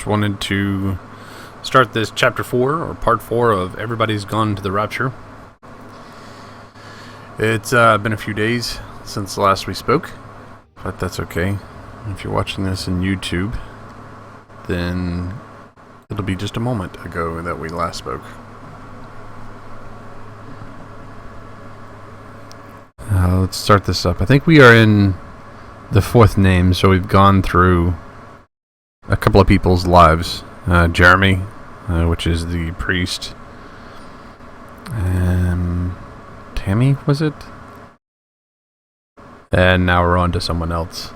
just wanted to start this chapter 4 or part 4 of Everybody's Gone to the Rapture. It's been a few days since last we spoke, but that's okay. If you're watching this in YouTube, then it'll be just a moment ago that we last spoke. Let's start this up. I think we are in the 4th name, so we've gone through a couple of people's lives. Jeremy, which is the priest. Tammy, was it? And now we're on to someone else.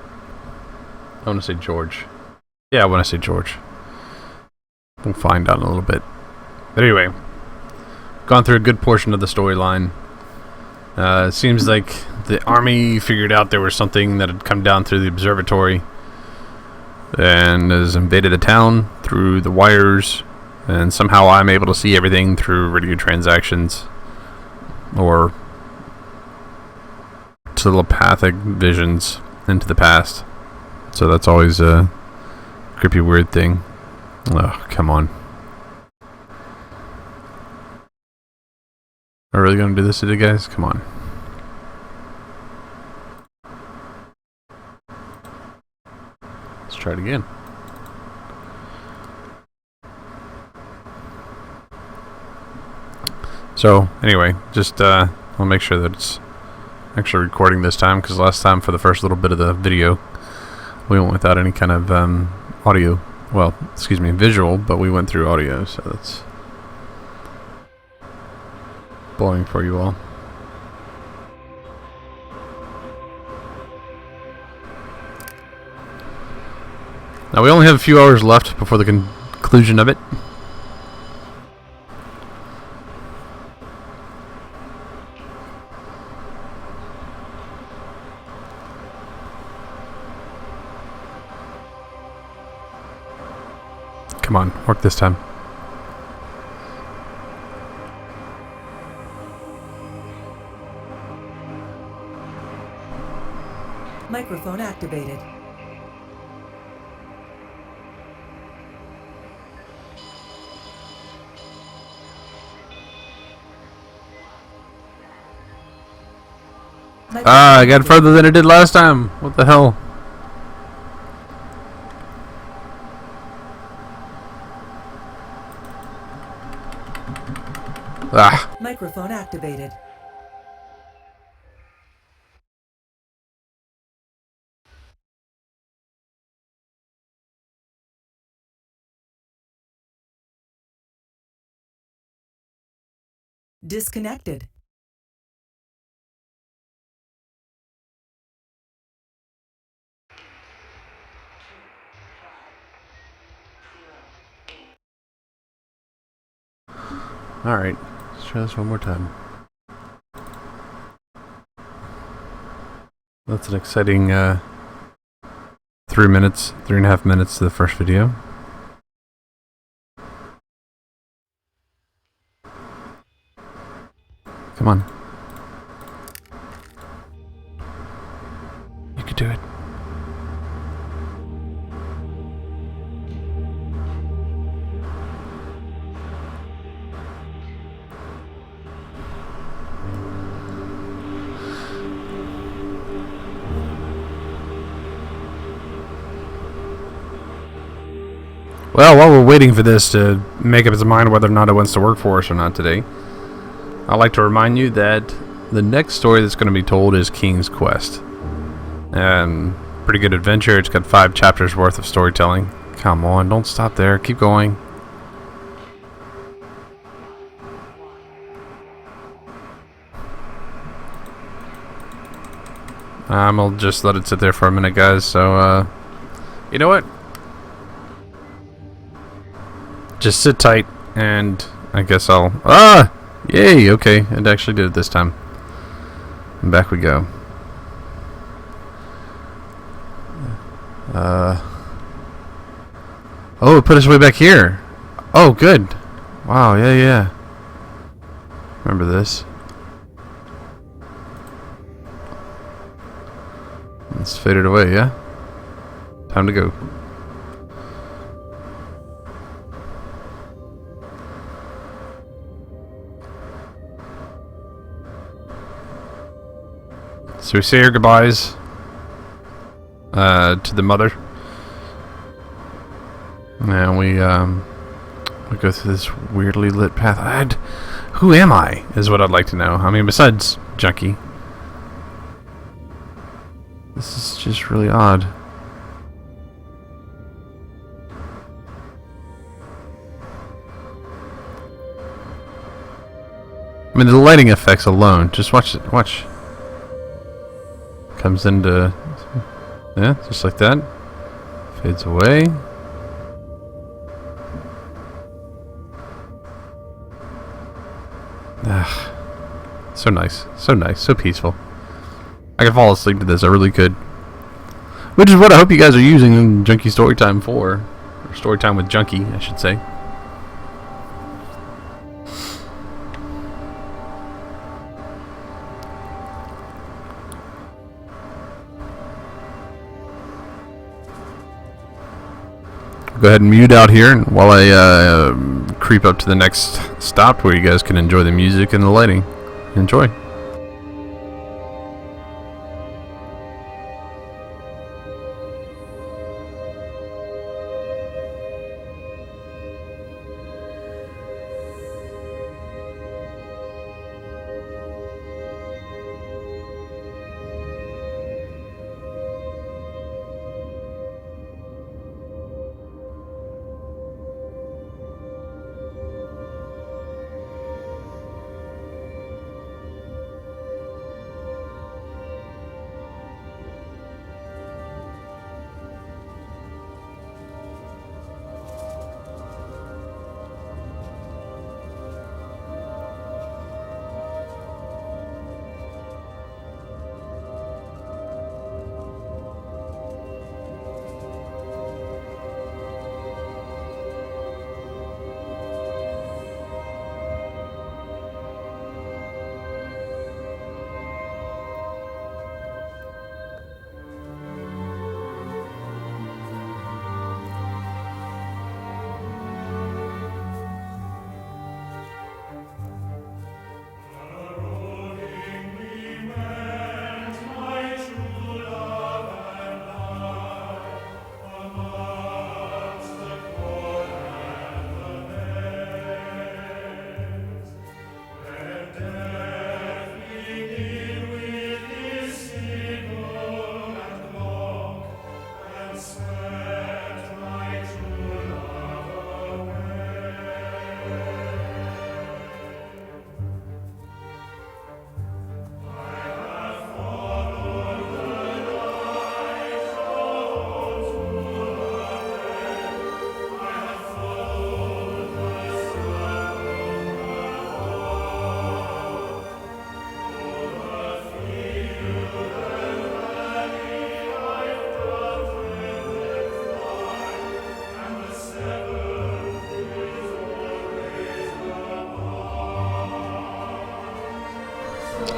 I want to say George. Yeah, I want to say George. We'll find out in a little bit. But anyway, gone through a good portion of the storyline. It seems like the army figured out there was something that had come down through the observatory and has invaded the town through the wires, and somehow I'm able to see everything through radio transactions or telepathic visions into the past. So that's always a creepy, weird thing. Oh, come on. Are we really going to do this today, guys? Come on. Let's try it again. So, anyway, just I'll make sure that it's actually recording this time, because last time for the first little bit of the video, we went without any kind of audio. Well, excuse me, visual, but we went through audio, so that's blowing for you all. Now we only have a few hours left before the conclusion of it. Come on, work this time. Microphone activated. I got further than I did last time. What the hell? Microphone activated. Disconnected. Alright, let's try this one more time. That's an exciting 3.5 minutes to the first video. Come on. You could do it. Well, while we're waiting for this to make up its mind whether or not it wants to work for us or not today, I'd like to remind you that the next story that's going to be told is King's Quest. Pretty good adventure. It's got 5 chapters worth of storytelling. Come on, don't stop there. Keep going. I'll just let it sit there for a minute, guys. So, you know what? Just sit tight, and I guess I'll... Yay! Okay, it actually did it this time. And back we go. Oh, it put us way back here. Oh, good. Wow, yeah. Remember this. It's faded away, yeah? Time to go. So we say our goodbyes to the mother. And we go through this weirdly lit path. Who am I? Is what I'd like to know. I mean, besides Junkie. This is just really odd. I mean, the lighting effects alone. Just watch it. Watch. Comes into... Yeah, just like that. Fades away. Ah, so nice. So nice. So peaceful. I could fall asleep to this. I really could. Which is what I hope you guys are using in Junkie Storytime for. Or Storytime with Junkie, I should say. Go ahead and mute out here while I creep up to the next stop where you guys can enjoy the music and the lighting. Enjoy.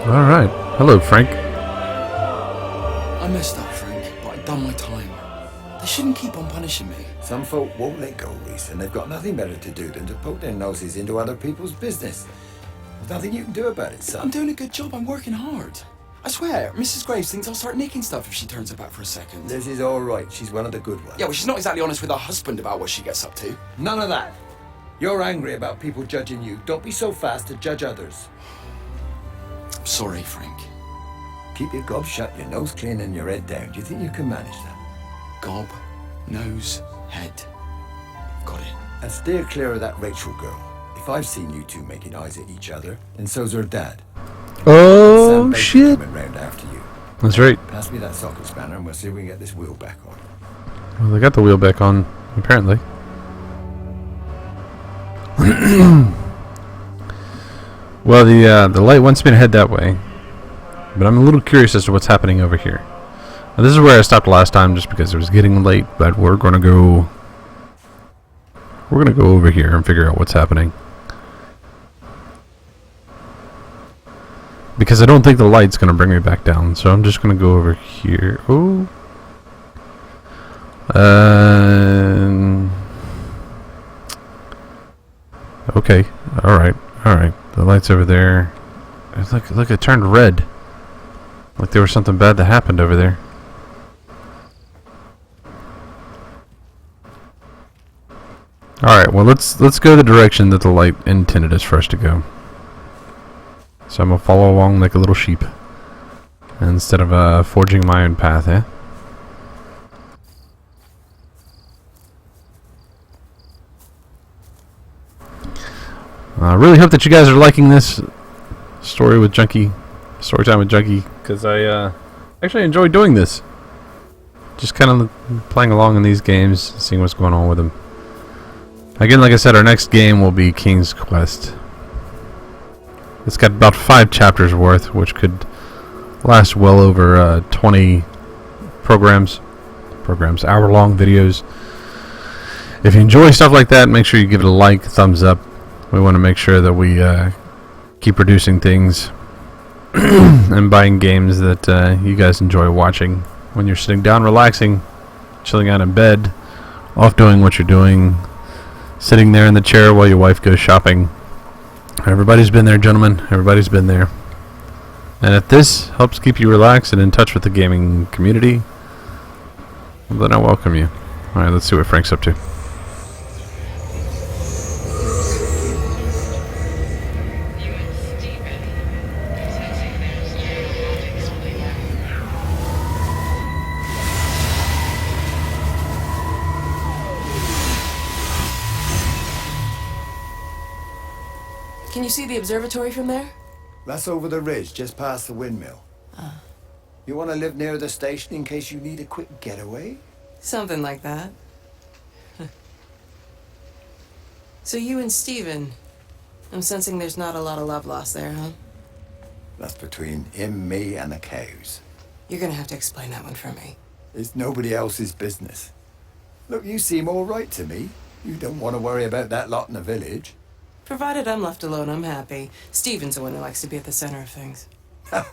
Alright. Hello, Frank. I messed up, Frank, but I've done my time. They shouldn't keep on punishing me. Some folk won't let go, Reese, and they've got nothing better to do than to poke their noses into other people's business. There's nothing you can do about it, son. I'm doing a good job. I'm working hard. I swear, Mrs. Graves thinks I'll start nicking stuff if she turns up out for a second. This is all right. She's one of the good ones. Yeah, well, she's not exactly honest with her husband about what she gets up to. None of that. You're angry about people judging you. Don't be so fast to judge others. I'm sorry, Frank. Keep your gob shut, your nose clean, and your head down. Do you think you can manage that? Gob, nose, head. Got it. And steer clear of that Rachel girl. If I've seen you two making eyes at each other, then so's her dad. Oh, Sam Baker shit. coming round after you. That's right. Pass me that socket spanner and we'll see if we can get this wheel back on. Well, they got the wheel back on, apparently. Well, the light wants me to head that way, but I'm a little curious as to what's happening over here. Now, this is where I stopped last time, just because it was getting late. But we're gonna go over here and figure out what's happening, because I don't think the light's gonna bring me back down. So I'm just gonna go over here. Oh. Okay. All right. The light's over there. Look! It turned red. Like there was something bad that happened over there. Alright, well let's go the direction that the light intended us for us to go. So I'm gonna follow along like a little sheep. Instead of forging my own path, eh? I really hope that you guys are liking this story with Junkie, Storytime with Junkie, because I actually enjoy doing this. Just kind of playing along in these games, seeing what's going on with them. Again, like I said, our next game will be King's Quest. It's got about 5 chapters worth, which could last well over 20 programs, hour-long videos. If you enjoy stuff like that, make sure you give it a like, thumbs up. We want to make sure that we keep producing things and buying games that you guys enjoy watching when you're sitting down, relaxing, chilling out in bed, off doing what you're doing, sitting there in the chair while your wife goes shopping. Everybody's been there, gentlemen. Everybody's been there. And if this helps keep you relaxed and in touch with the gaming community, then I welcome you. Alright, let's see what Frank's up to. Can you see the observatory from there? That's over the ridge, just past the windmill. You want to live near the station in case you need a quick getaway? Something like that. So you and Steven, I'm sensing there's not a lot of love lost there, huh? That's between him, me, and the cows. You're gonna have to explain that one for me. It's nobody else's business. Look, you seem all right to me. You don't want to worry about that lot in the village. Provided I'm left alone, I'm happy. Steven's the one who likes to be at the center of things.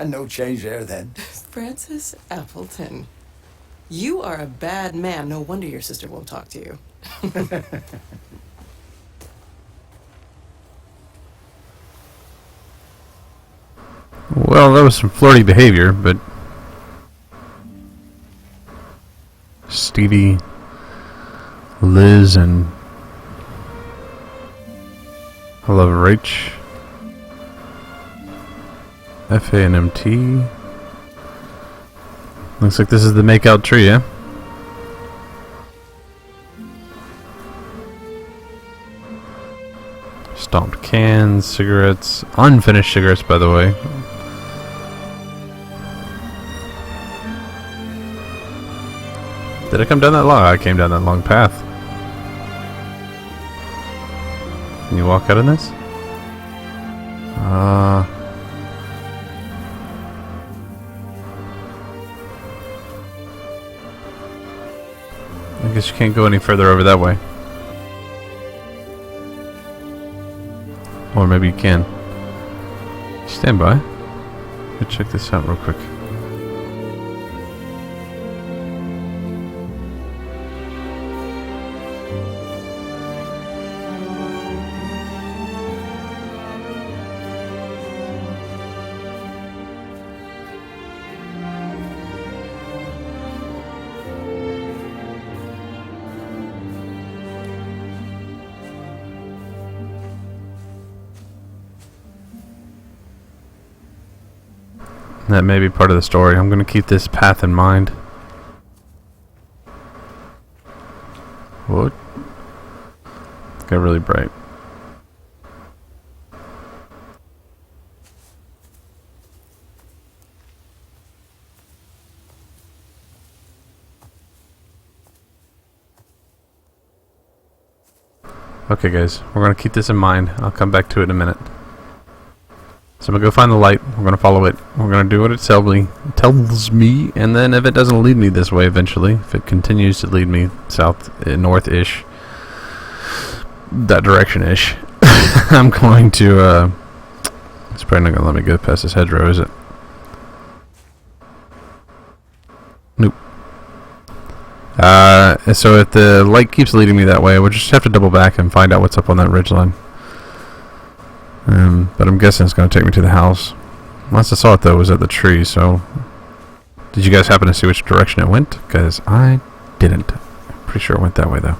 No change there, then. Francis Appleton. You are a bad man. No wonder your sister won't talk to you. Well, that was some flirty behavior, but Stevie, Liz, and I love Rach, FA and MT. Looks like this is the makeout tree, yeah? Stomped cans, cigarettes, unfinished cigarettes, by the way. Did I come down that long? I came down that long path. Can you walk out in this? I guess you can't go any further over that way. Or maybe you can. Stand by. Let's check this out real quick. That may be part of the story. I'm going to keep this path in mind. What? Got really bright. Okay guys, we're going to keep this in mind. I'll come back to it in a minute. So I'm going to go find the light, we're going to follow it, we're going to do what it tells me, and then if it doesn't lead me this way eventually, if it continues to lead me south, north-ish, that direction-ish, I'm going to, it's probably not going to let me go past this hedgerow, is it? Nope. So if the light keeps leading me that way, we'll just have to double back and find out what's up on that ridgeline. But I'm guessing it's going to take me to the house. Last I saw it, though, was at the tree, so Did you guys happen to see which direction it went? Because I didn't. I'm pretty sure it went that way, though.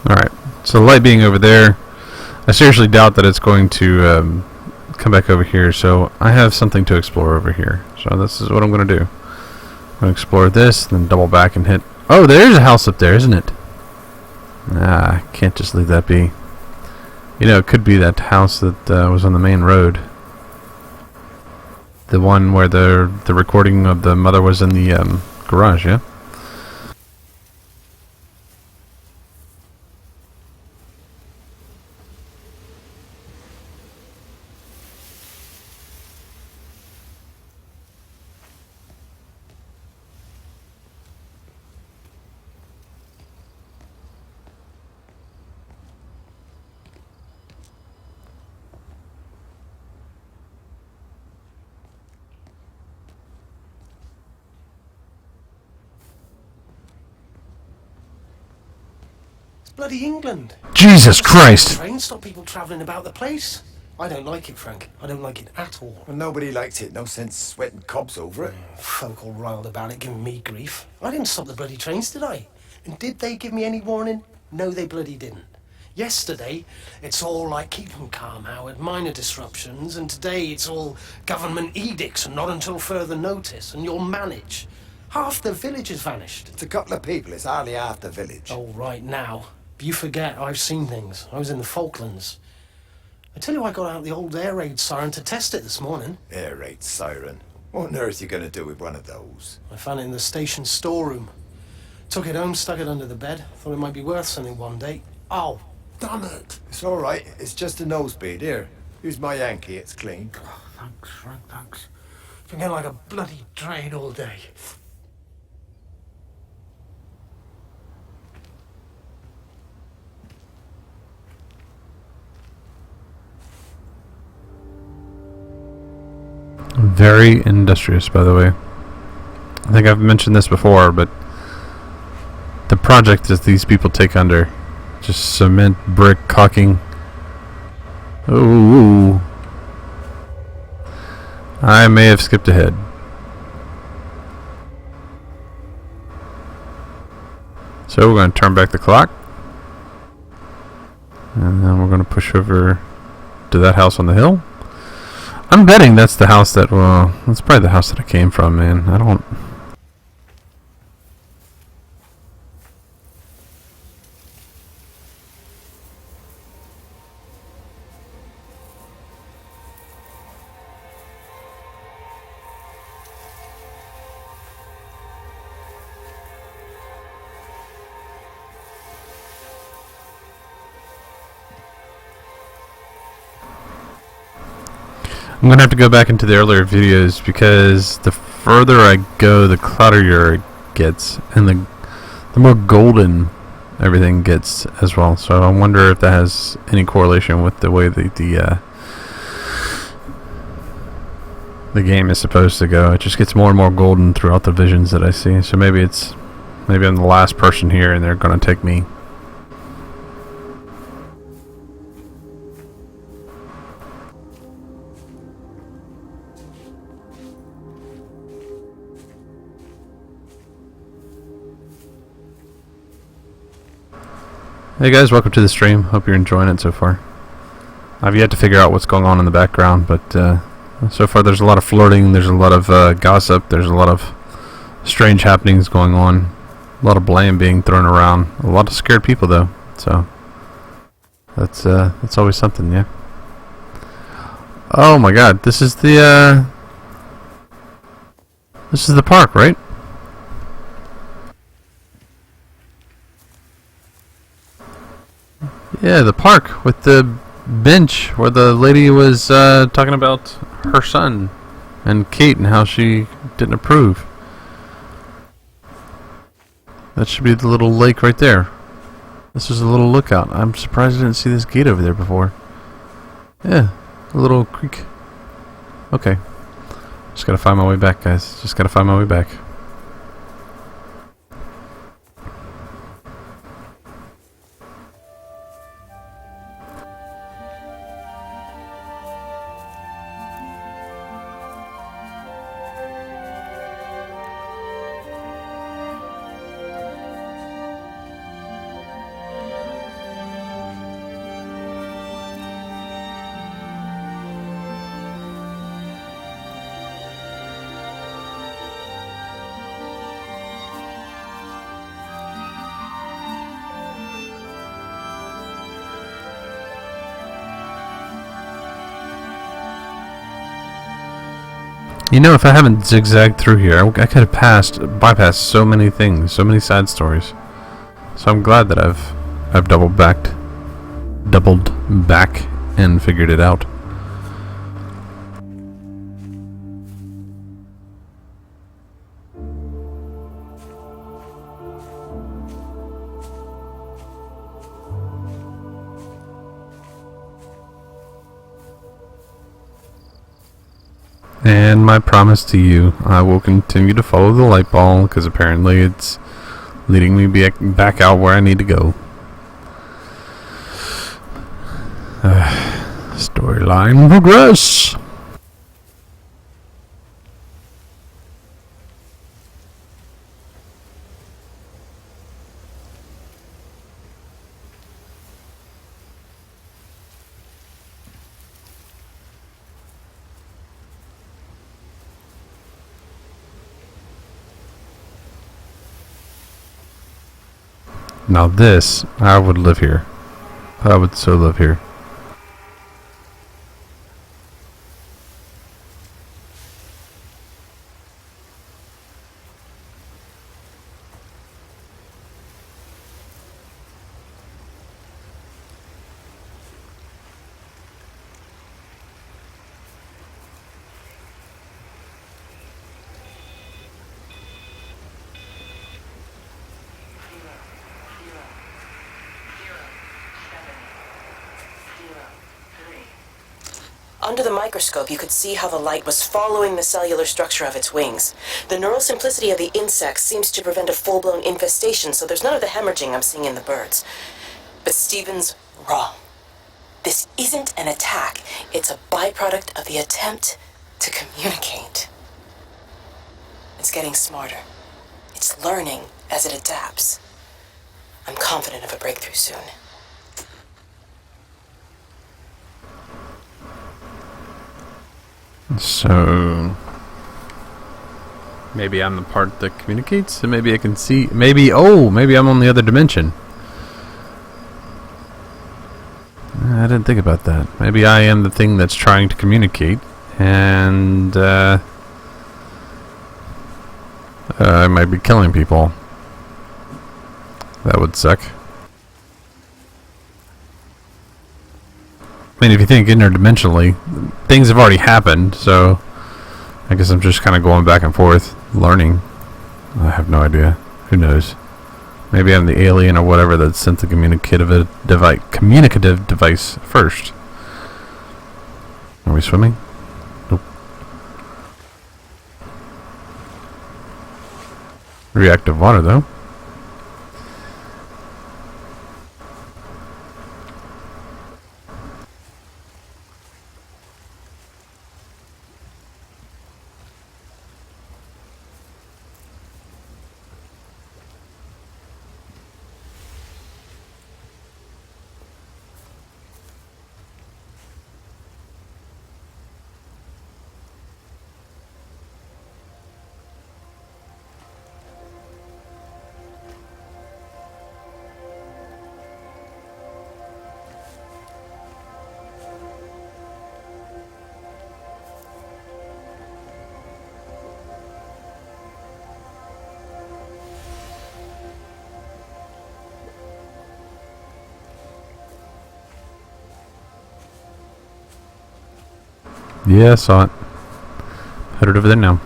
Alright, so the light being over there, I seriously doubt that it's going to come back over here, so I have something to explore over here. So this is what I'm going to do. I'm going to explore this, then double back and hit... Oh, there's a house up there, isn't it? Nah, I can't just leave that be. You know, it could be that house that was on the main road. The one where the recording of the mother was in the garage, yeah? Bloody England. Jesus Christ! Trains stop people travelling about the place. I don't like it, Frank. I don't like it at all. Well, nobody likes it. No sense sweating cobs over it. Folk all riled about it, giving me grief. I didn't stop the bloody trains, did I? And did they give me any warning? No, they bloody didn't. Yesterday, it's all like keep them calm, Howard, minor disruptions, and today it's all government edicts and not until further notice, and you'll manage. Half the village has vanished. It's a couple of people. It's hardly half the village. Oh, right now. But you forget, I've seen things. I was in the Falklands. I tell you, I got out the old air raid siren to test it this morning. Air raid siren. What on earth are you going to do with one of those? I found it in the station storeroom. Took it home, stuck it under the bed. Thought it might be worth something one day. Oh, damn it. It's all right. It's just a nosebleed. Here, use my Yankee. It's clean. Oh, thanks, Frank, thanks. Been getting like a bloody train all day. Very industrious, by the way. I think I've mentioned this before, but the project that these people take under, just cement, brick, caulking. Ooh. I may have skipped ahead. So we're going to turn back the clock. And then we're going to push over to that house on the hill. I'm betting that's the house that, well, that's probably the house that I came from, man. I don't... I'm gonna have to go back into the earlier videos because the further I go, the cloudier it gets, and the more golden everything gets as well. So I wonder if that has any correlation with the way the game is supposed to go. It just gets more and more golden throughout the visions that I see. So maybe I'm the last person here, and they're gonna take me. Hey guys, welcome to the stream. Hope you're enjoying it so far. I've yet to figure out what's going on in the background, but so far there's a lot of flirting, there's a lot of gossip, there's a lot of strange happenings going on, a lot of blame being thrown around, a lot of scared people though, so that's always something, yeah. Oh my god, this is the park, right? Yeah, the park with the bench where the lady was talking about her son And Kate and how she didn't approve. That should be the little lake right there. This is a little lookout. I'm surprised I didn't see this gate over there before. Yeah, a little creek. Okay. Just gotta find my way back, guys. Just gotta find my way back. You know, if I haven't zigzagged through here, I could have bypassed so many things, so many side stories. So I'm glad that I've doubled back, and figured it out. And my promise to you, I will continue to follow the light ball, because apparently it's leading me back out where I need to go. Storyline progress! Now this, I would live here. I would so live here. Under the microscope, you could see how the light was following the cellular structure of its wings. The neural simplicity of the insects seems to prevent a full-blown infestation, so there's none of the hemorrhaging I'm seeing in the birds. But Stephen's wrong. This isn't an attack. It's a byproduct of the attempt to communicate. It's getting smarter. It's learning as it adapts. I'm confident of a breakthrough soon. So maybe I'm the part that communicates, and maybe I can see. Maybe I'm on the other dimension. I didn't think about that. Maybe I am the thing that's trying to communicate, and I might be killing people. That would suck. I mean, if you think interdimensionally, things have already happened, so I guess I'm just kind of going back and forth, learning. I have no idea. Who knows? Maybe I'm the alien or whatever that sent the communicative device first. Are we swimming? Nope. Reactive water, though. Yeah, I saw it. Headed over there now.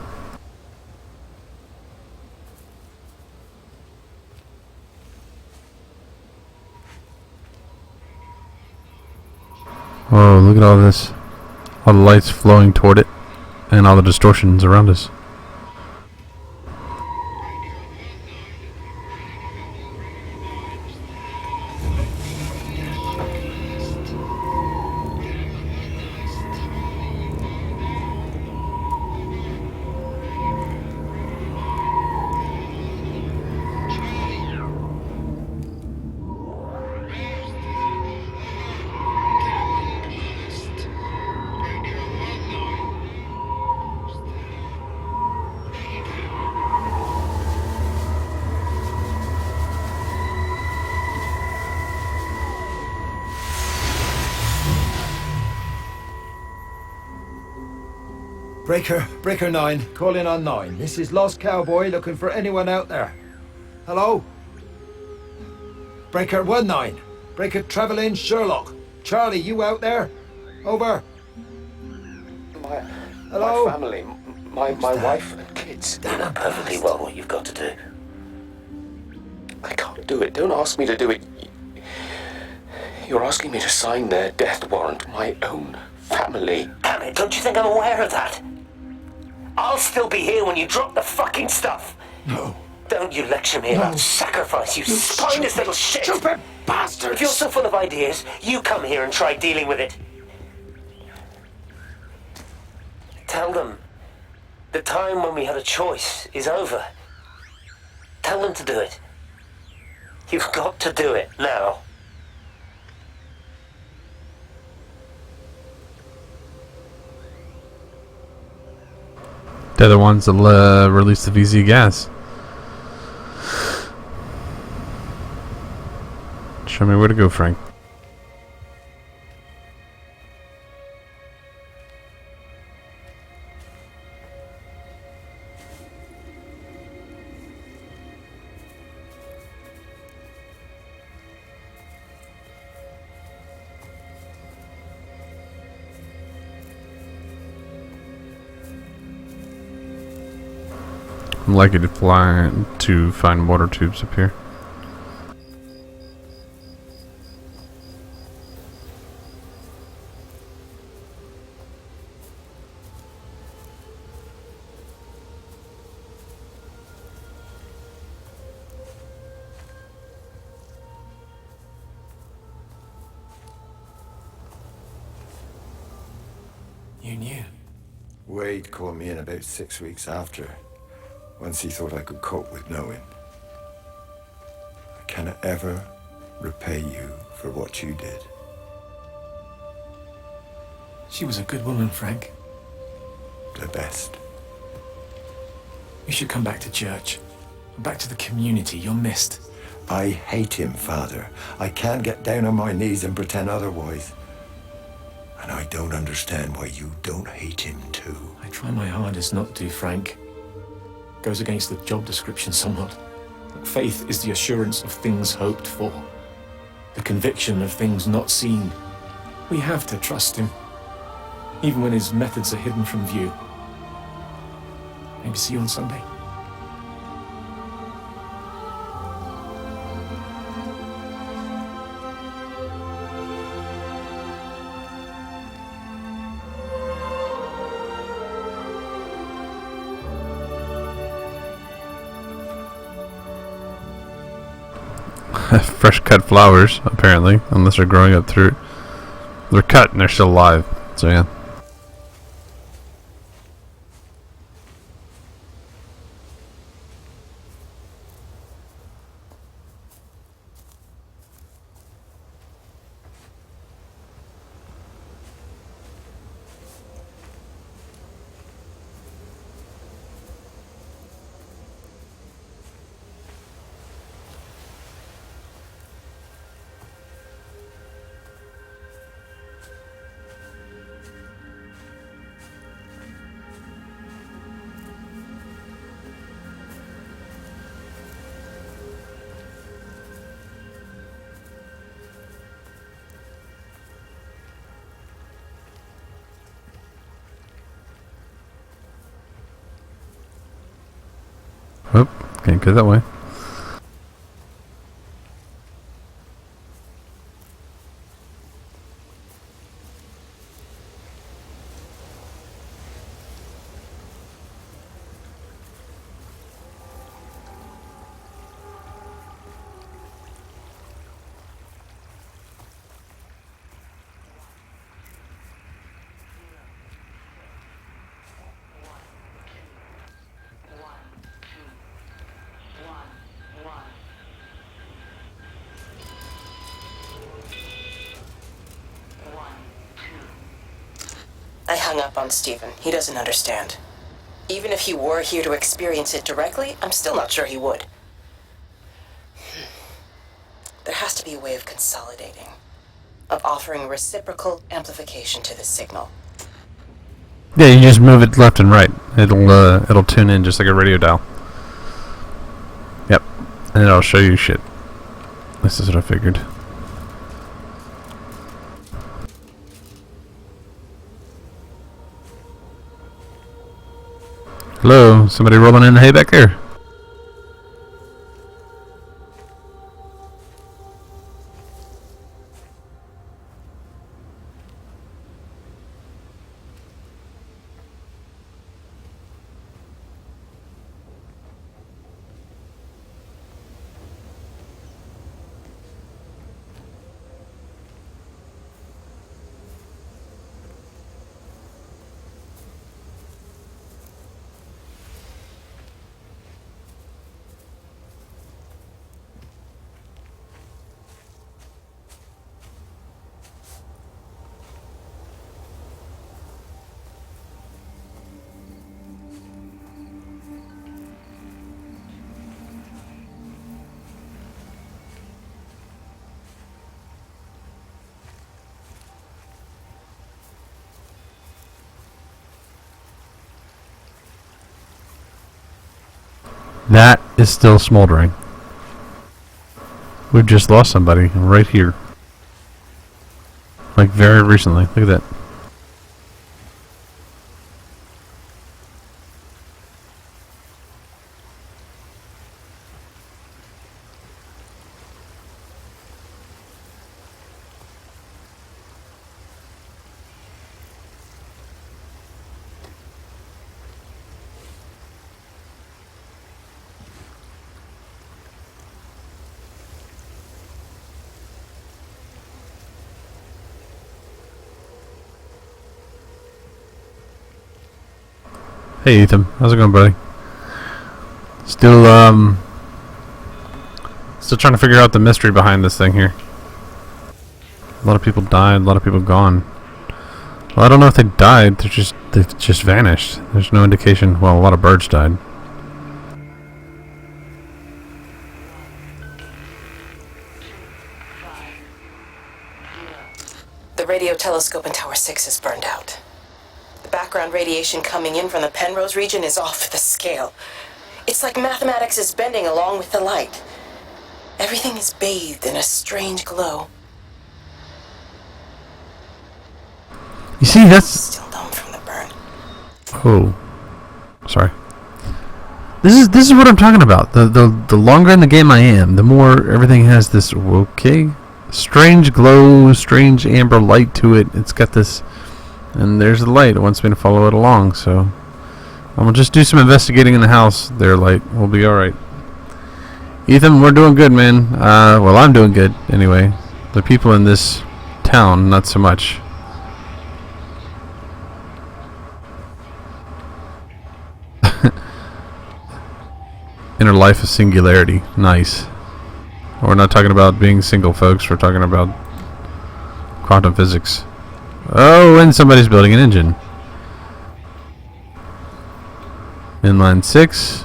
Whoa, look at all this. All the lights flowing toward it, and all the distortions around us. Breaker 9, call in on 9. This is Lost Cowboy looking for anyone out there. Hello? Breaker 19. Breaker Travelin Sherlock. Charlie, you out there? Over. Hello? My family, my wife and kids. You know perfectly well what you've got to do. I can't do it. Don't ask me to do it. You're asking me to sign their death warrant. My own family. Damn it, don't you think I'm aware of that? I'll still be here when you drop the fucking stuff. No. Don't you lecture me about sacrifice, you spineless little shit. Stupid bastards! If you're so full of ideas, you come here and try dealing with it. Tell them the time when we had a choice is over. Tell them to do it. You've got to do it now. They're the ones that release the VZ gas. Show me where to go, Frank. I'm likely to fly to find water tubes up here. You knew. Wade called me in about 6 weeks after. Once he thought I could cope with knowing. I cannot ever repay you for what you did. She was a good woman, Frank. The best. You should come back to church. Back to the community. You're missed. I hate him, Father. I can't get down on my knees and pretend otherwise. And I don't understand why you don't hate him too. I try my hardest not to, Frank. Goes against the job description somewhat. Faith is the assurance of things hoped for. The conviction of things not seen. We have to trust him, even when his methods are hidden from view. Maybe see you on Sunday. Fresh cut flowers, apparently, unless they're growing up through. They're cut and they're still alive, so yeah. Oop, can't go that way. I hung up on Stephen. He doesn't understand. Even if he were here to experience it directly, I'm still not sure he would. There has to be a way of consolidating, of offering reciprocal amplification to this signal. Yeah, you just move it left and right. It'll tune in just like a radio dial. Yep, and it'll show you shit. This is what I figured. Hello, somebody rolling in the hay back there? That is still smoldering. We've just lost somebody right here. Like very recently. Look at that. Hey Ethan, how's it going, buddy? Still trying to figure out the mystery behind this thing here. A lot of people died, a lot of people gone. Well, I don't know if they died, they've just vanished. There's no indication. Well, a lot of birds died. The radio telescope in Tower 6 is burned out. The background radiation coming in from the Penrose region is off the scale. It's like mathematics is bending along with the light. Everything is bathed in a strange glow. You see, that's Still numb from the burn. oh, sorry. This is what I'm talking about. The longer in the game I am, the more everything has this strange glow, strange amber light to it. It's got this. And there's the light. It wants me to follow it along, so I'm gonna just do some investigating in the house there, light. We'll be alright. Ethan, we're doing good, man. Well, I'm doing good, anyway. The people in this town, not so much. Inner life of singularity. Nice. We're not talking about being single, folks. We're talking about quantum physics. Oh, and somebody's building an engine. Inline 6.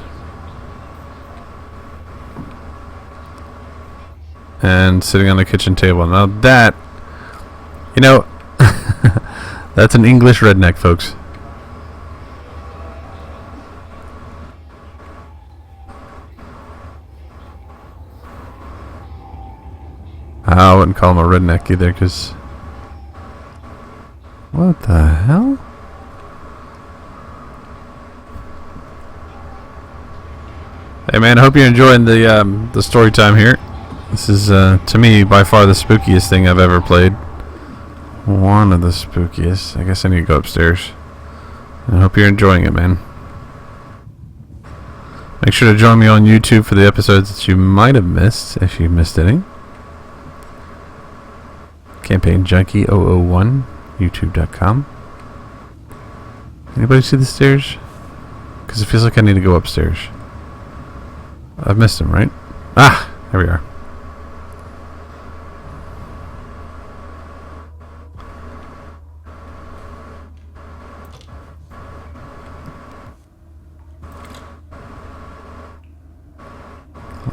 And sitting on the kitchen table. Now that, you know, that's an English redneck, folks. I wouldn't call him a redneck either, because... What the hell? Hey man, I hope you're enjoying the story time here. This is to me by far the spookiest thing I've ever played. One of the spookiest. I guess I need to go upstairs. I hope you're enjoying it, man. Make sure to join me on YouTube for the episodes that you might have missed, if you missed any. Campaign Junkie 001, youtube.com. Anybody see the stairs? Because it feels like I need to go upstairs. I've missed them, right? Ah, there we are.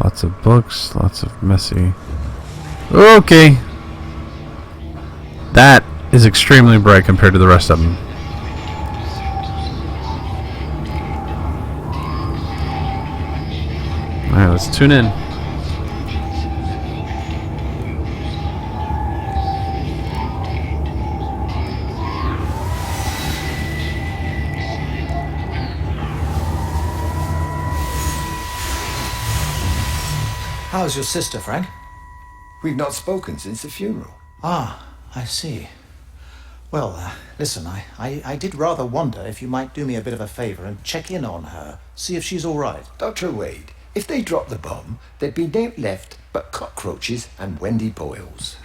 Lots of books, lots of messy. Okay. That is extremely bright compared to the rest of them. Alright, let's tune in. How's your sister, Frank? We've not spoken since the funeral. Ah, I see. Well, listen, I did rather wonder if you might do me a bit of a favour and check in on her, see if she's all right. Dr. Wade, if they dropped the bomb, there'd be no left but cockroaches and Wendy Boyles.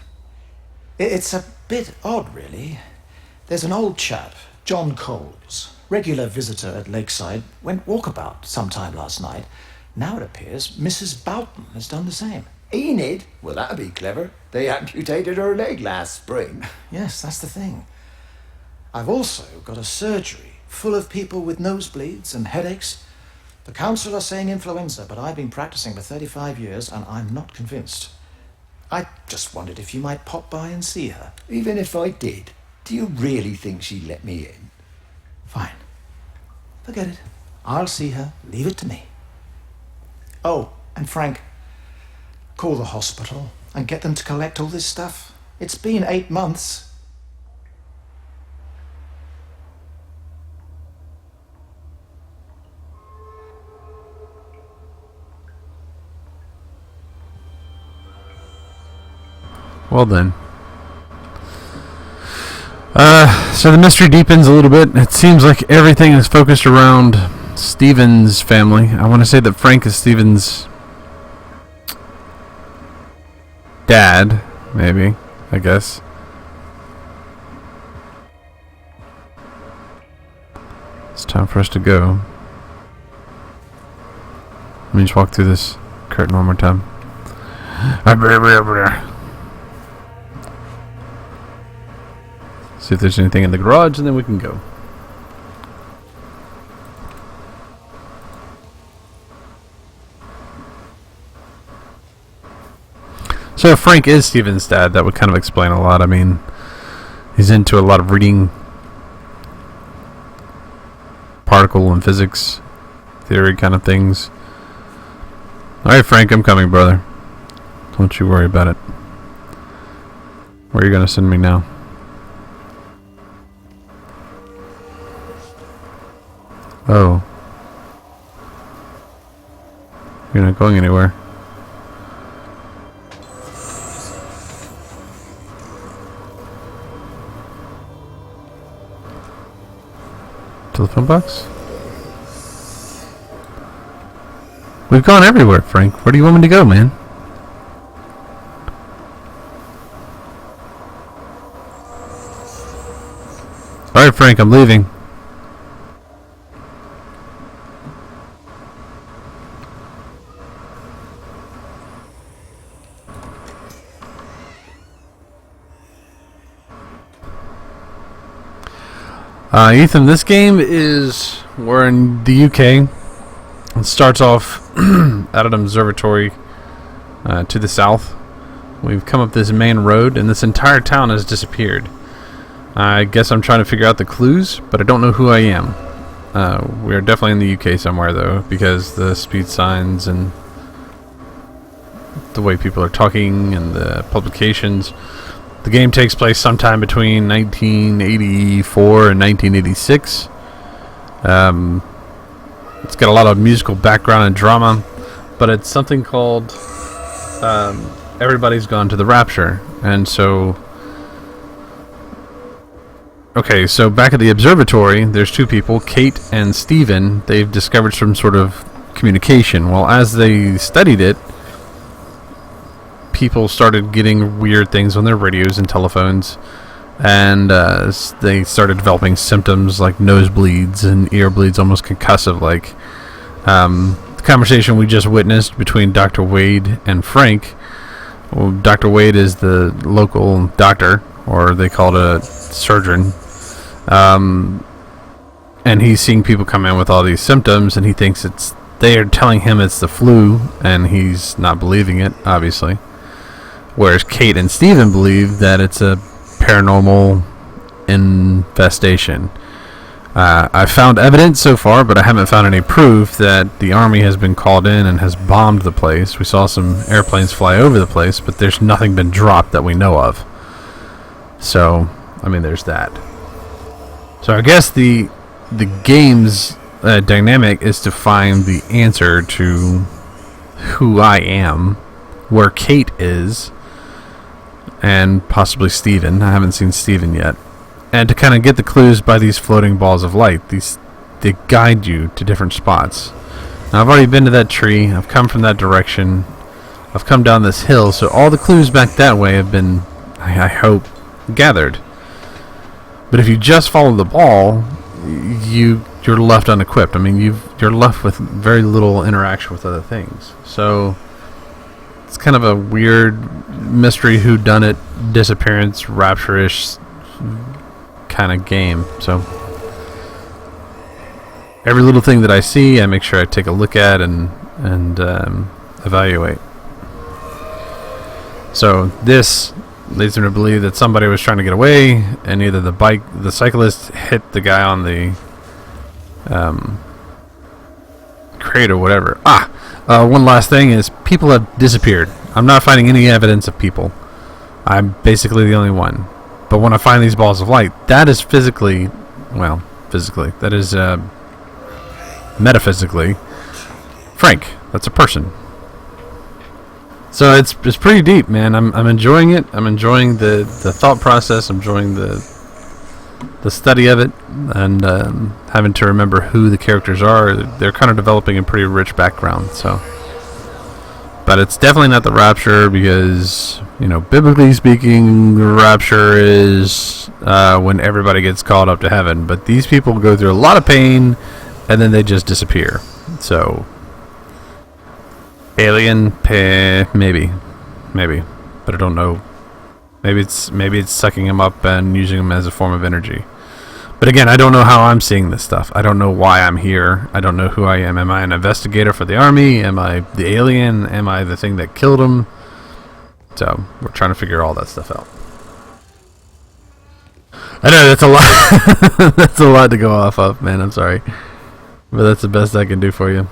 It's a bit odd, really. There's an old chap, John Coles, regular visitor at Lakeside, went walkabout sometime last night. Now it appears Mrs. Boughton has done the same. Enid? Well, that'd be clever. They amputated her leg last spring. Yes, that's the thing. I've also got a surgery full of people with nosebleeds and headaches. The council are saying influenza, but I've been practicing for 35 years and I'm not convinced. I just wondered if you might pop by and see her. Even if I did, do you really think she'd let me in? Fine. Forget it. I'll see her. Leave it to me. Oh, and Frank, call the hospital and get them to collect all this stuff. It's been 8 months. Well then. So the mystery deepens a little bit. It seems like everything is focused around Stephen's family. I want to say that Frank is Stephen's dad, maybe, I guess. It's time for us to go. Let me just walk through this curtain one more time. See if there's anything in the garage, and then we can go. So if Frank is Stephen's dad, that would kind of explain a lot. I mean, he's into a lot of reading particle and physics theory kind of things. Alright, Frank, I'm coming, brother. Don't you worry about it. Where are you going to send me now? Oh. You're not going anywhere. Telephone box? We've gone everywhere, Frank. Where do you want me to go, man? Alright, Frank, I'm leaving. Ethan, this game is, we're in the UK. It starts off at an observatory to the south. We've come up this main road, and this entire town has disappeared. I guess I'm trying to figure out the clues, but I don't know who I am. We are definitely in the UK somewhere, though, because the speed signs and the way people are talking and the publications. The game takes place sometime between 1984 and 1986. It's got a lot of musical background and drama. but it's something called everybody's gone to the Rapture. And so, okay, so back at the observatory, there's two people, Kate and Steven. They've discovered some sort of communication. Well, as they studied it, people started getting weird things on their radios and telephones, and they started developing symptoms like nosebleeds and ear bleeds, almost concussive. Like the conversation we just witnessed between Dr. Wade and Frank. Well, Dr. Wade is the local doctor, or they call it a surgeon, and he's seeing people come in with all these symptoms, and he thinks they are telling him it's the flu, and he's not believing it, obviously. Whereas Kate and Steven believe that it's a paranormal infestation. I've found evidence so far, but I haven't found any proof that the army has been called in and has bombed the place. We saw some airplanes fly over the place, but there's nothing been dropped that we know of. So, I mean, there's that. So I guess the game's dynamic is to find the answer to who I am, where Kate is, and possibly Steven. I haven't seen Steven yet. And to kind of get the clues by these floating balls of light. They guide you to different spots. Now, I've already been to that tree. I've come from that direction. I've come down this hill. So all the clues back that way have been, I hope, gathered. But if you just follow the ball, you're left unequipped. I mean, you're left with very little interaction with other things. So it's kind of a weird mystery whodunit, disappearance, rapture-ish kind of game. So every little thing that I see, I make sure I take a look at and evaluate. So this leads me to believe that somebody was trying to get away, and either the cyclist hit the guy on the crate or whatever. One last thing is people have disappeared. I'm not finding any evidence of people. I'm basically the only one. But when I find these balls of light, that is physically, that is metaphysically Frank. That's a person. So it's pretty deep, man. I'm enjoying it. I'm enjoying the thought process. I'm enjoying the study of it, and having to remember who the characters are. They're kind of developing a pretty rich background. So, but it's definitely not the Rapture, because biblically speaking, the Rapture is when everybody gets called up to heaven. But these people go through a lot of pain, and then they just disappear. So, alien, maybe, but I don't know. Maybe it's sucking them up and using them as a form of energy. But again, I don't know how I'm seeing this stuff. I don't know why I'm here. I don't know who I am. Am I an investigator for the army? Am I the alien? Am I the thing that killed him? So we're trying to figure all that stuff out. I know that's a lot. That's a lot to go off of, man. I'm sorry, but that's the best I can do for you.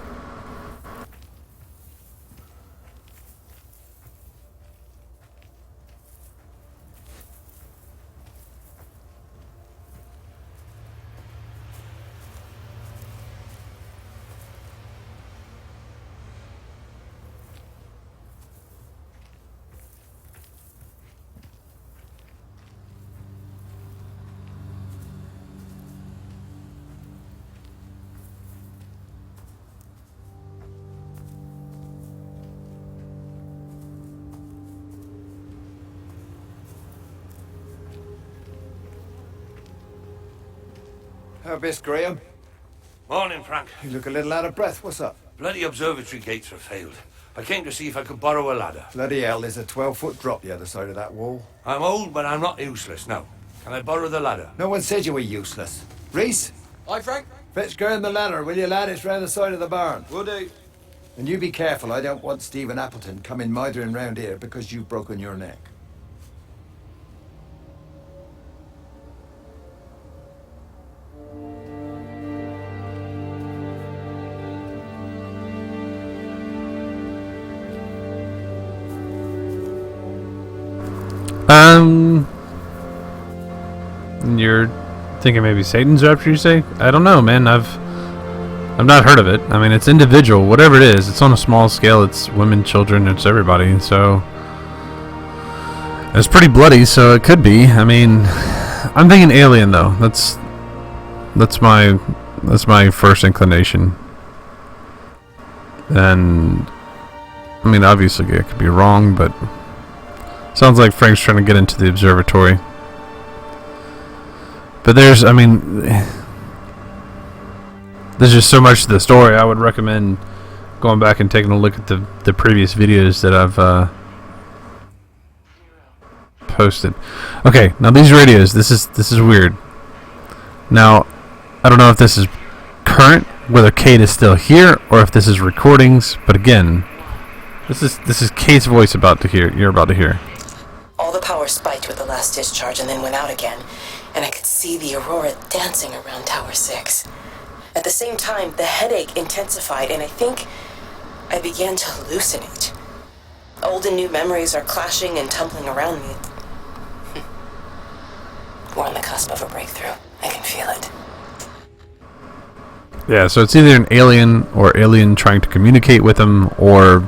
How best, Graham? Morning, Frank. You look a little out of breath. What's up? Bloody observatory gates have failed. I came to see if I could borrow a ladder. Bloody hell, there's a 12-foot drop the other side of that wall. I'm old, but I'm not useless, no. Can I borrow the ladder? No one said you were useless. Reese? Aye, Frank? Fetch Graham the ladder, will you, lad? It's round the side of the barn. Will do. And you be careful. I don't want Stephen Appleton coming mithering round here because you've broken your neck. You're thinking maybe Satan's rapture, you say? I don't know, man. I've I've not heard of it. I mean, it's individual, whatever it is. It's on a small scale. It's women, children, it's everybody. So it's pretty bloody. So it could be. I mean, I'm thinking alien though. That's my first inclination. And I mean, obviously, I could be wrong, but sounds like Frank's trying to get into the observatory. But there's just so much to the story. I would recommend going back and taking a look at the previous videos that I've posted. Okay, now these radios. This is weird. Now, I don't know if this is current, whether Kate is still here, or if this is recordings. But again, this is Kate's voice you're about to hear. All the power spiked with the last discharge and then went out again, and I could see the aurora dancing around Tower 6. At the same time, the headache intensified, and I think I began to hallucinate. Old and new memories are clashing and tumbling around me. We're on the cusp of a breakthrough. I can feel it. Yeah, so it's either an alien or alien trying to communicate with him, or,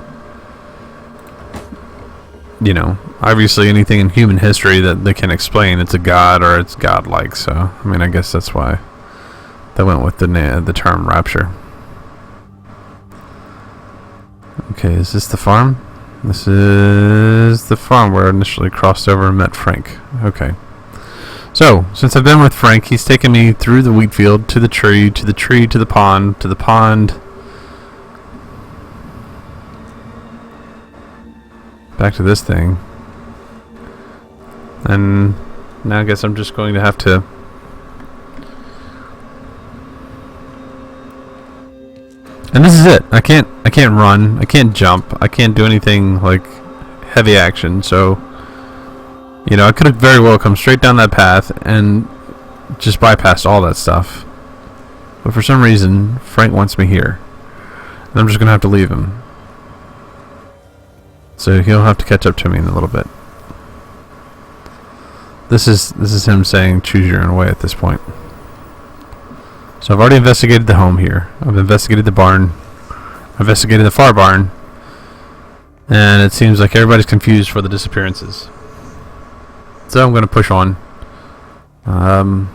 you know, obviously anything in human history that they can explain. It's a god or it's godlike. So, I mean, I guess that's why they went with the term rapture. Okay, is this the farm? This is the farm where I initially crossed over and met Frank. Okay. So, since I've been with Frank, he's taken me through the wheat field, to the tree, to the tree, to the pond, back to this thing. And now I guess I'm just going to have to... And this is it. I can't run, I can't jump, I can't do anything like heavy action, so... You know, I could have very well come straight down that path and just bypassed all that stuff. But for some reason, Frank wants me here. And I'm just going to have to leave him. So he'll have to catch up to me in a little bit. This is him saying choose your own way at this point. So I've already investigated the home here. I've investigated the barn. I've investigated the far barn. And it seems like everybody's confused for the disappearances. So I'm going to push on. And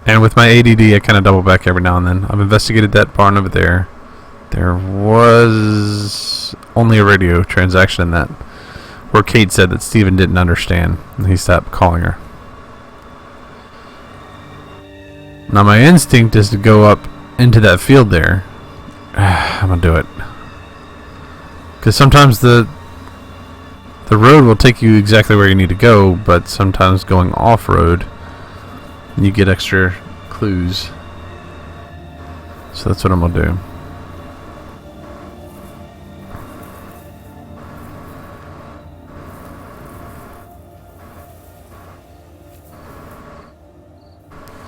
with my ADD, I kind of double back every now and then. I've investigated that barn over there. There was only a radio transaction in that, where Kate said that Steven didn't understand, and he stopped calling her. Now my instinct is to go up into that field there. I'm going to do it. Because sometimes the road will take you exactly where you need to go, but sometimes going off-road, you get extra clues. So that's what I'm going to do.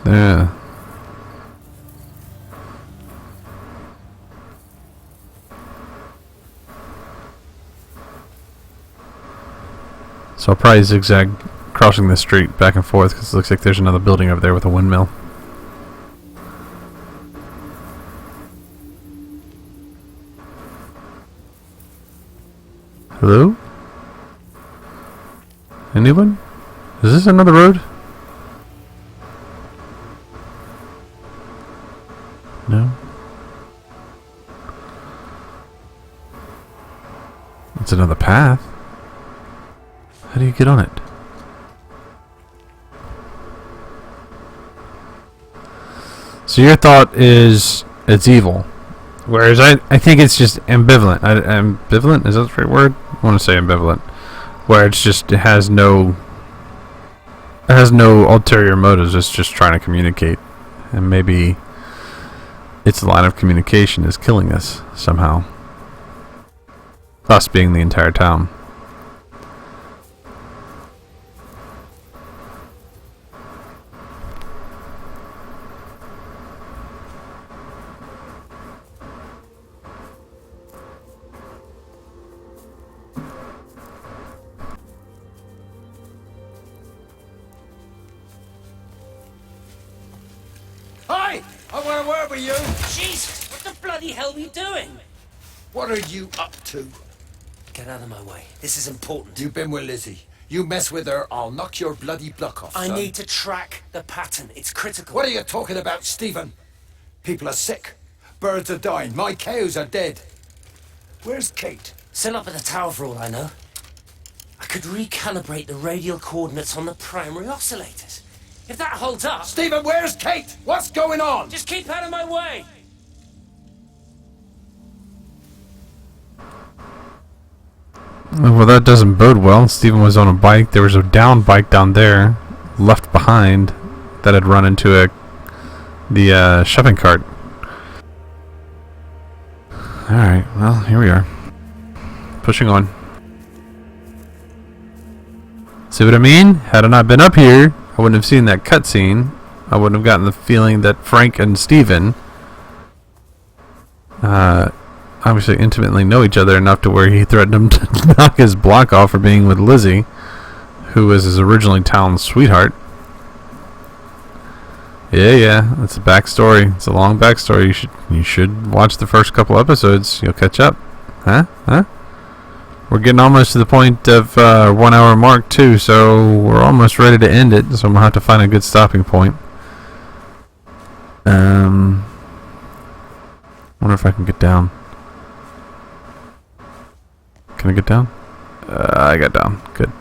Yeah. So I'll probably zigzag crossing the street back and forth because it looks like there's another building over there with a windmill. Hello? Anyone? Is this another road? No? It's another path. How do you get on it? So your thought is it's evil, whereas I think it's just ambivalent. Ambivalent? Is that the right word? I want to say ambivalent, where it's just it has no ulterior motives. It's just trying to communicate, and maybe its line of communication is killing us somehow. Us being the entire town. I want to work with you. Jesus, what the bloody hell are you doing? What are you up to? Get out of my way. This is important. You've been with Lizzie. You mess with her, I'll knock your bloody block off, I son. need to track the pattern. It's critical. What are you talking about, Stephen? People are sick. Birds are dying. My cows are dead. Where's Kate? Set up at the tower for all I know. I could recalibrate the radial coordinates on the primary oscillators. If that holds up... Stephen, where's Kate? What's going on? Just keep out of my way! Well, that doesn't bode well. Stephen was on a bike. There was a down bike down there, left behind, that had run into the shopping cart. Alright, well, here we are. Pushing on. See what I mean? Had I not been up here, I wouldn't have seen that cutscene. I wouldn't have gotten the feeling that Frank and Stephen obviously intimately know each other enough to where he threatened him to knock his block off for being with Lizzie, who was his originally town sweetheart. Yeah, that's a backstory. It's a long backstory. You should watch the first couple episodes. You'll catch up. Huh? We're getting almost to the point of 1 hour mark too, so we're almost ready to end it. So I'm gonna have to find a good stopping point. Wonder if I can get down. Can I get down? I got down. Good.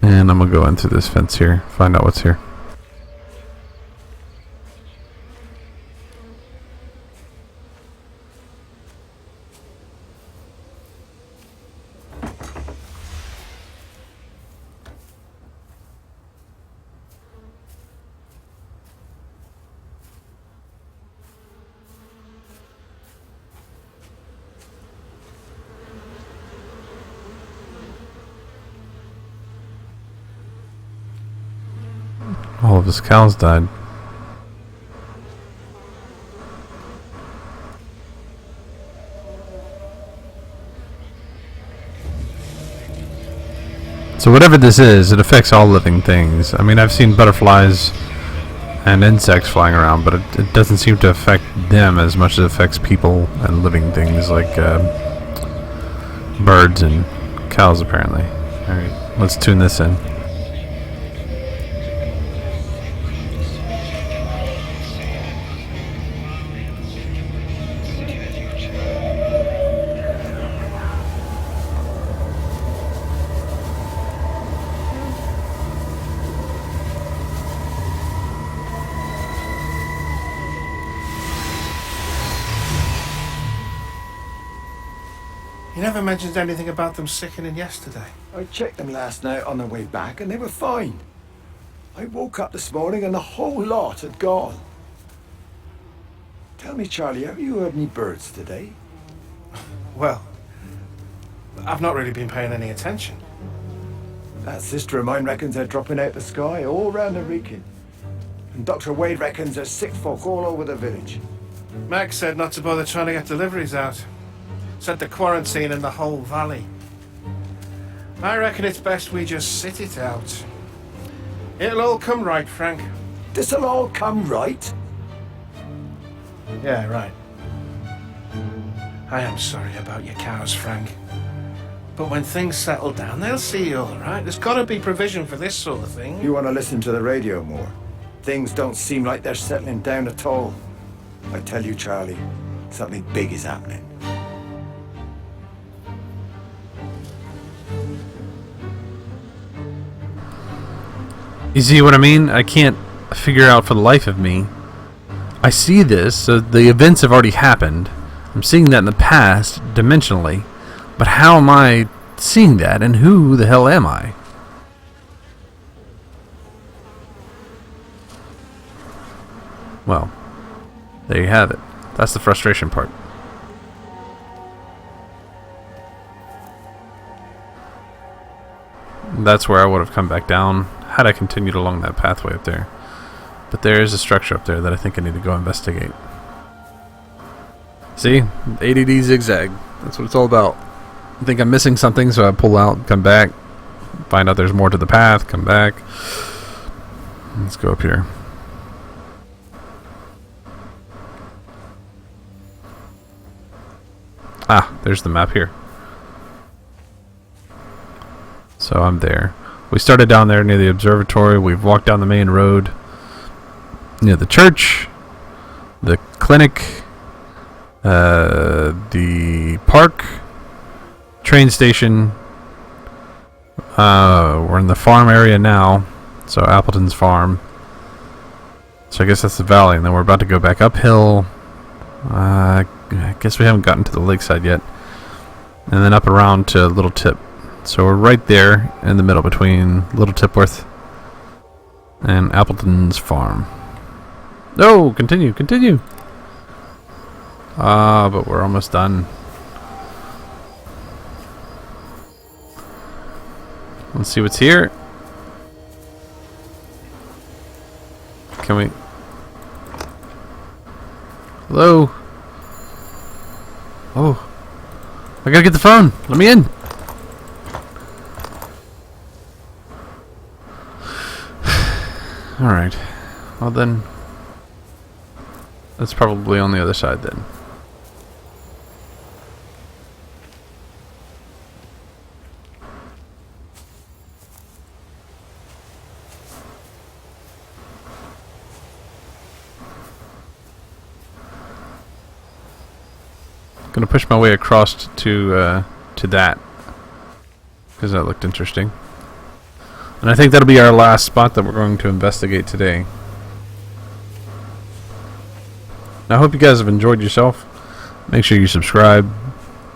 And I'm gonna go in through this fence here, find out what's here. All of his cows died. So whatever this is, it affects all living things. I mean, I've seen butterflies and insects flying around, but it doesn't seem to affect them as much as it affects people and living things like birds and cows, apparently. Alright, let's tune this in. You never mentioned anything about them sickening yesterday. I checked them last night on the way back and they were fine. I woke up this morning and the whole lot had gone. Tell me, Charlie, have you heard any birds today? Well, I've not really been paying any attention. That sister of mine reckons they're dropping out the sky all round the Wrekin. And Dr. Wade reckons there's sick folk all over the village. Meg said not to bother trying to get deliveries out. Said the quarantine in the whole valley. I reckon it's best we just sit it out. It'll all come right, Frank. This'll all come right? Yeah, right. I am sorry about your cows, Frank. But when things settle down, they'll see you all right. There's got to be provision for this sort of thing. You want to listen to the radio more? Things don't seem like they're settling down at all. I tell you, Charlie, something big is happening. You see what I mean? I can't figure out for the life of me. I see this, so the events have already happened. I'm seeing that in the past, dimensionally. But how am I seeing that, and who the hell am I? Well, there you have it. That's the frustration part. That's where I would have come back down had I continued along that pathway up there. But there is a structure up there that I think I need to go investigate. See? ADD zigzag. That's what it's all about. I think I'm missing something, so I pull out, come back, find out there's more to the path, come back. Let's go up here. Ah, there's the map here. So I'm there. We started down there near the observatory. We've walked down the main road near the church, the clinic, the park, train station. We're in the farm area now, so Appleton's farm. So I guess that's the valley, and then we're about to go back uphill. I guess we haven't gotten to the lakeside yet. And then up around to Little Tip. So we're right there in the middle between Little Tipworth and Appleton's farm. No, continue, continue. But we're almost done. Let's see what's here. Can we... Hello? Oh. I gotta get the phone. Let me in. Alright. Well then... That's probably on the other side then. Gonna push my way across to that, because that looked interesting. And I think that'll be our last spot that we're going to investigate today. Now, I hope you guys have enjoyed yourself. Make sure you subscribe,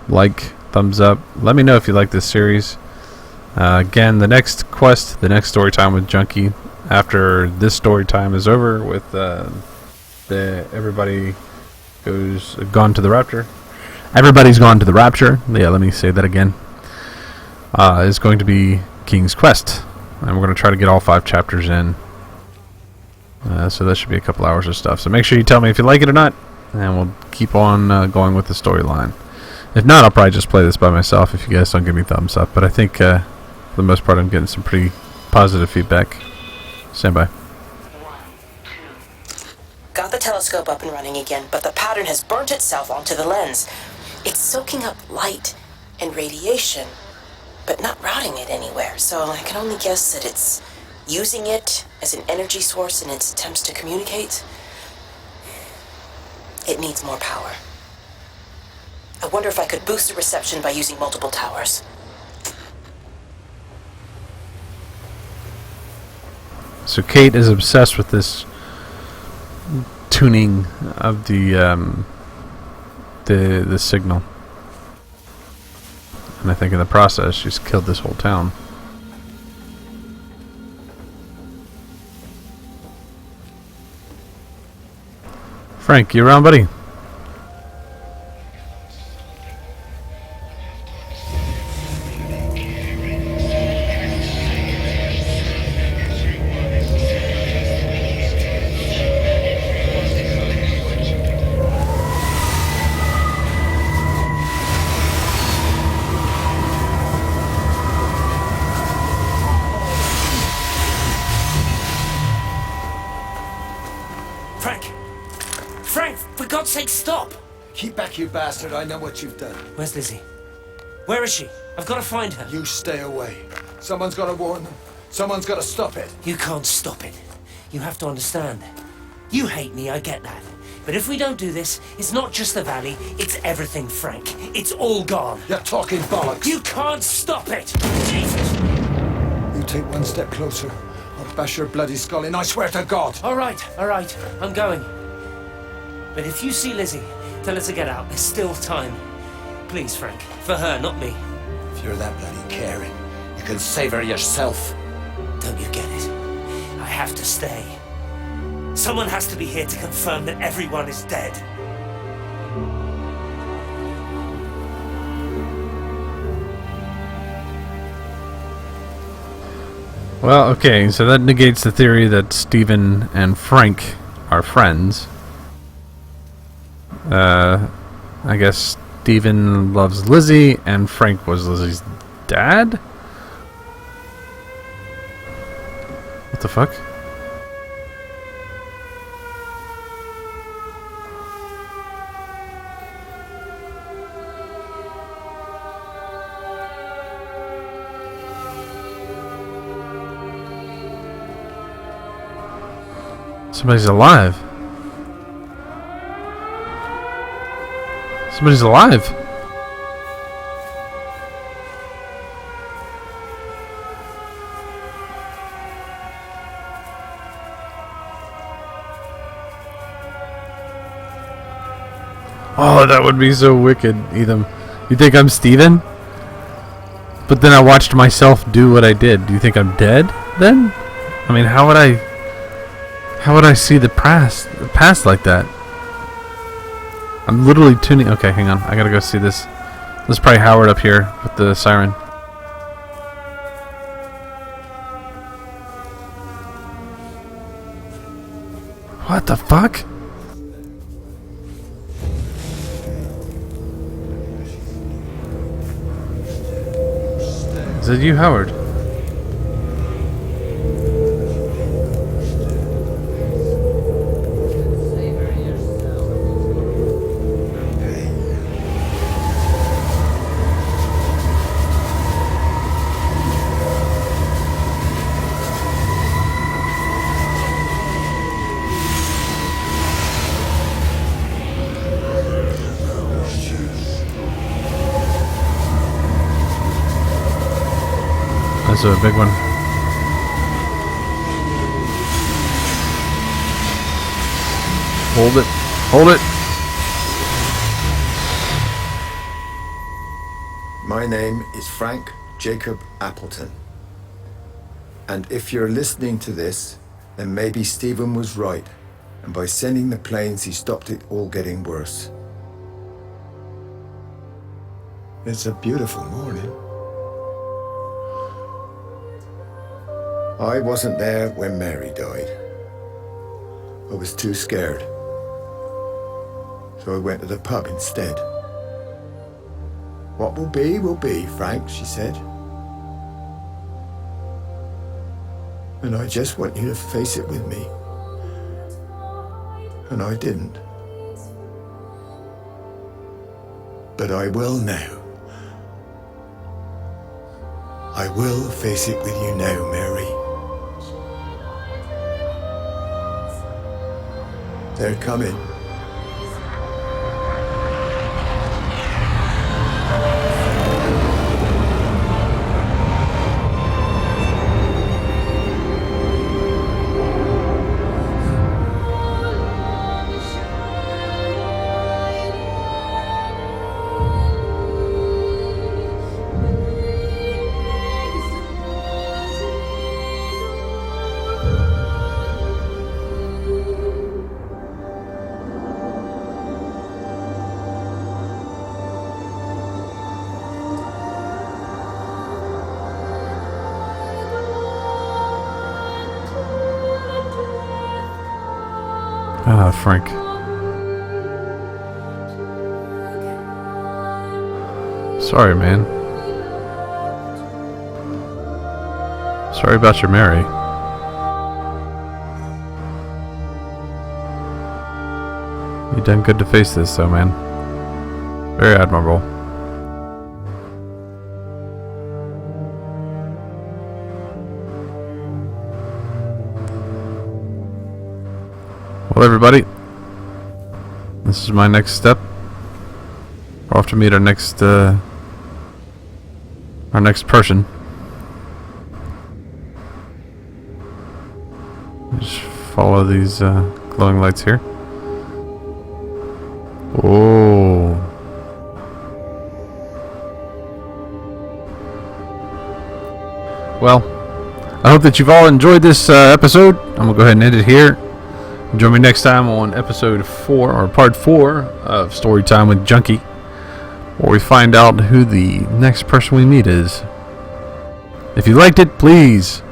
like, thumbs up. Let me know if you like this series. Again, the next quest, the next story time with Junkie, after this story time is over with everybody gone to the rapture. Everybody's gone to the rapture. Yeah, let me say that again. Is going to be King's Quest. And we're going to try to get all 5 chapters in. So that should be a couple hours of stuff. So make sure you tell me if you like it or not. And we'll keep on going with the storyline. If not, I'll probably just play this by myself if you guys don't give me thumbs up. But I think, for the most part, I'm getting some pretty positive feedback. Stand by. Got the telescope up and running again, but the pattern has burnt itself onto the lens. It's soaking up light and radiation, but not routing it anywhere, so I can only guess that it's using it as an energy source in its attempts to communicate. It needs more power. I wonder if I could boost the reception by using multiple towers. So Kate is obsessed with this tuning of the signal, and I think in the process she's killed this whole town. Frank, you around, buddy? Frank, for God's sake, stop! Keep back, you bastard. I know what you've done. Where's Lizzie? Where is she? I've got to find her. You stay away. Someone's got to warn them. Someone's got to stop it. You can't stop it. You have to understand. You hate me, I get that. But if we don't do this, it's not just the valley, it's everything, Frank. It's all gone. You're talking bollocks. You can't stop it! Jesus! You take one step closer, I'll bash your bloody skull in, I swear to God. All right, I'm going. But if you see Lizzie, tell her to get out. There's still time. Please, Frank. For her, not me. If you're that bloody caring, you can save her yourself. Don't you get it? I have to stay. Someone has to be here to confirm that everyone is dead. Well, okay, so that negates the theory that Stephen and Frank are friends. I guess Stephen loves Lizzie, and Frank was Lizzie's dad? What the fuck? Somebody's alive. Somebody's alive. Oh, that would be so wicked, Ethan. You think I'm Steven? But then I watched myself do what I did. Do you think I'm dead then? I mean, how would I see the past like that? I'm literally tuning. Okay, hang on. I gotta go see this. This is probably Howard up here with the siren. What the fuck? Is it you, Howard? That's a big one. Hold it. Hold it. My name is Frank Jacob Appleton. And if you're listening to this, then maybe Stephen was right. And by sending the planes, he stopped it all getting worse. It's a beautiful morning. I wasn't there when Mary died. I was too scared. So I went to the pub instead. What will be, Frank, she said. And I just want you to face it with me. And I didn't. But I will now. I will face it with you now, Mary. They're coming. Ah, Frank. Sorry, man. Sorry about your Mary. You done good to face this, though, man. Very admirable. Well, everybody, this is my next step. We'll have to meet our next person. Just follow these glowing lights here. Oh. Well, I hope that you've all enjoyed this episode. I'm gonna go ahead and end it here. Join me next time on episode 4, or part 4 of Storytime with Junkie, where we find out who the next person we meet is. If you liked it, please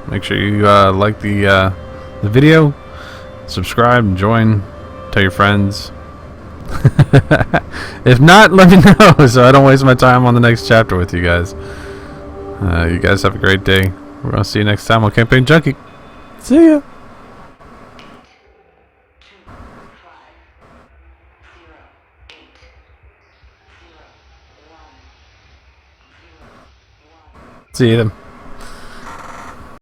make sure you like the video, subscribe, and join, tell your friends. If not, let me know so I don't waste my time on the next chapter with you guys. You guys have a great day. We're going to see you next time on Campaign Junkie. See ya. See you then.